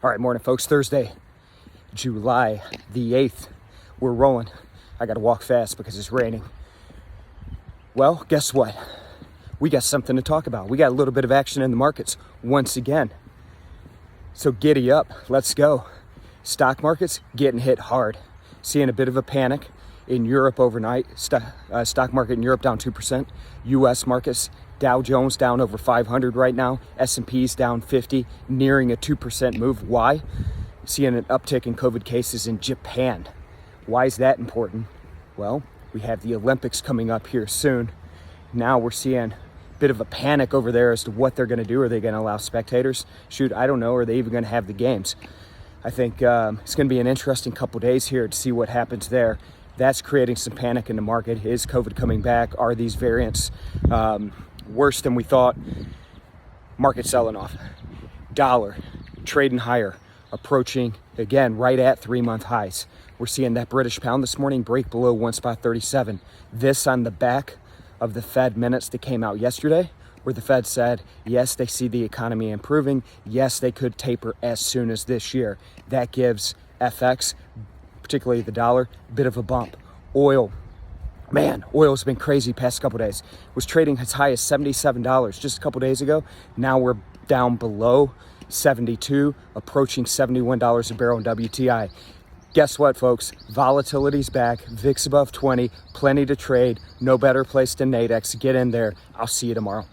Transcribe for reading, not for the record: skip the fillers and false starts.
All right, morning, folks. Thursday, July the 8th. We're rolling. I got to walk fast because it's raining. Well, guess what? We got something to talk about. We got a little bit of action in the markets once again. So giddy up. Let's go. Stock markets getting hit hard. Seeing a bit of a panic in Europe overnight. Stock market in Europe down 2%. U.S. markets, Dow Jones down over 500 right now. S&P's down 50, nearing a 2% move. Why? Seeing an uptick in COVID cases in Japan. Why is that important? Well, we have the Olympics coming up here soon. Now we're seeing a bit of a panic over there as to what they're going to do. Are they going to allow spectators? Shoot, I don't know. Are they even going to have the games? I think it's going to be an interesting couple days here to see what happens there. That's creating some panic in the market. Is COVID coming back? Are these variants worse than we thought? Market selling off. Dollar trading higher, approaching again right at 3-month highs. We're seeing that British pound this morning break below 1.37. This on the back of the Fed minutes that came out yesterday, where the Fed said, yes, they see the economy improving. Yes, they could taper as soon as this year. That gives FX, particularly the dollar, a bit of a bump. Oil, man, oil's been crazy past couple days. Was trading as high as $77 just a couple days ago. Now we're down below 72, approaching $71 a barrel in WTI. Guess what, folks? Volatility's back. VIX above 20, plenty to trade. No better place than Nadex. Get in there. I'll see you tomorrow.